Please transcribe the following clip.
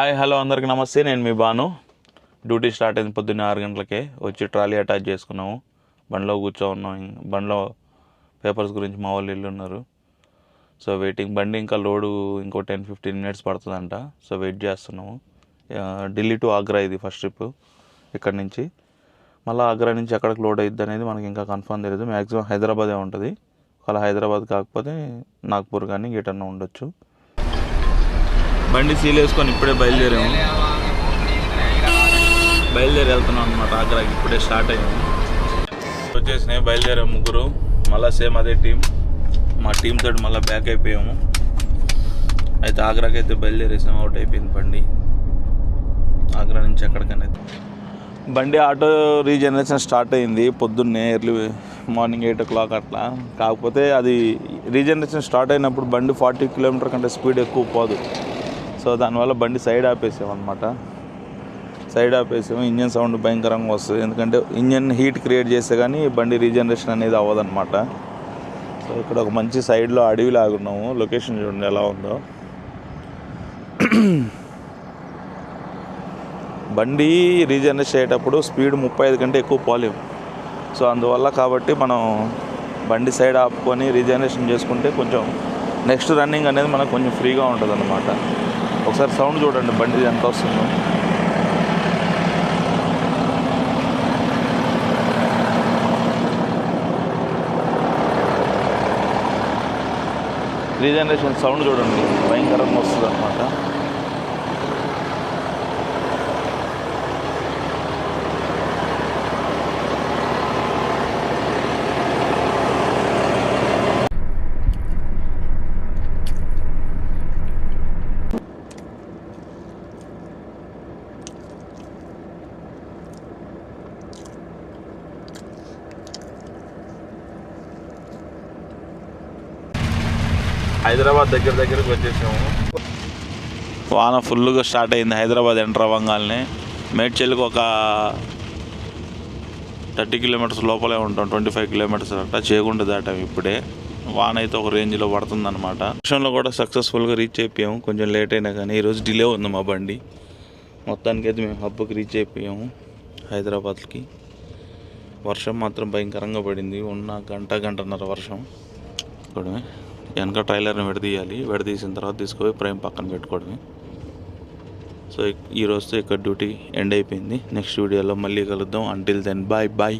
Hi hello అందరికీ నమస్తే. నేను మీ బాను. డ్యూటీ స్టార్ట్ అయింది పొద్దున్న 6 గంటలకే. వచ్చి ట్రాలీ అటాచ్ చేసుకున్నాము. బండిలో ఉన్నాం. బండిలో పేపర్స్ గురించి మా వాళ్ళు ఉన్నారు. So waiting. బండి ఇంకా లోడు ఇంకో 10-15 మినిట్స్ పడుతుందంట. సో వెయిట్ చేస్తున్నాము. ఢిల్లీ టు ఆగ్రా ఇది ఫస్ట్ ట్రిప్. ఇక్కడ నుంచి మళ్ళీ ఆగ్రా నుంచి ఎక్కడికి లోడ్ అవుద్ది అనేది మనకి ఇంకా కన్ఫర్మ్ తెలియదు. మ్యాక్సిమం హైదరాబాదే ఉంటుంది. అలా హైదరాబాద్ కాకపోతే నాగ్పూర్ కానీ ఎటన్నా ఉండొచ్చు. బండి సీల్ వేసుకొని ఇప్పుడే బయలుదేరి వెళ్తున్నాం అనమాట. ఆగ్రాకి ఇప్పుడే స్టార్ట్ అయ్యాము. వచ్చేసినాయి, బయలుదేరాము ముగ్గురు. మళ్ళీ సేమ్ అదే టీం. మా టీం తోటి మళ్ళీ బ్యాక్ అయిపోయాము. అయితే ఆగ్రాకి అయితే బయలుదేరేసాము. అవుట్ అయిపోయింది బండి. ఆగ్రా నుంచి ఎక్కడికైనా బండి ఆటో రీజనరేషన్ స్టార్ట్ అయింది పొద్దున్నే ఎర్లీ మార్నింగ్ 8 o'clock అట్లా. కాకపోతే అది రీజనరేషన్ స్టార్ట్ అయినప్పుడు బండి 40 km కంటే స్పీడ్ ఎక్కువ పోదు. సో దానివల్ల బండి సైడ్ ఆపేసామన్నమాట. సైడ్ ఆపేసాము. ఇంజన్ సౌండ్ భయంకరంగా వస్తుంది. ఎందుకంటే ఇంజన్ హీట్ క్రియేట్ చేస్తే కానీ బండి రీజనరేషన్ అనేది అవ్వదన్నమాట. సో ఇక్కడ ఒక మంచి సైడ్లో అడవి లాగున్నాము. లొకేషన్ చూడండి ఎలా ఉందో. బండి రీజనరేషన్ అయ్యేటప్పుడు స్పీడ్ 35 కంటే ఎక్కువ పోలేము. సో అందువల్ల కాబట్టి మనం బండి సైడ్ ఆపుకొని రీజనరేషన్ చేసుకుంటే కొంచెం నెక్స్ట్ రన్నింగ్ అనేది మనకు కొంచెం ఫ్రీగా ఉంటుంది అన్నమాట. ఒకసారి సౌండ్ చూడండి బండి ఎంత వస్తుందో. రీజనరేషన్ సౌండ్ చూడండి భయంకరంగా వస్తుంది అన్నమాట. హైదరాబాద్ దగ్గరికి వచ్చేసాము. వాన ఫుల్గా స్టార్ట్ అయింది. హైదరాబాద్ ఎంటర్ అవ్వగానే మేడ్చల్కి ఒక 30 kilometers లోపలే ఉంటాం. 25 kilometers అట్లా చేయకుండా దాటాము ఇప్పుడే. వాన అయితే ఒక రేంజ్లో పడుతుందన్నమాట. విషయంలో కూడా సక్సెస్ఫుల్గా రీచ్ అయిపోయాము. కొంచెం లేట్ అయినా కానీ ఈరోజు డిలే ఉంది మా బండి. మొత్తానికి అయితే మేము హబ్కి రీచ్ అయిపోయాము హైదరాబాద్కి. వర్షం మాత్రం భయంకరంగా పడింది. ఉన్న గంటన్నర వర్షం. ఇక్కడ వెనక ట్రైలర్ని విడదీసిన తర్వాత తీసుకుపోయి ప్రైమ్ పక్కన పెట్టుకోవడమే. సో ఈ రోజుతో ఇక్కడ డ్యూటీ ఎండ్ అయిపోయింది. నెక్స్ట్ వీడియోలో మళ్ళీ కలుద్దాం. Until then bye.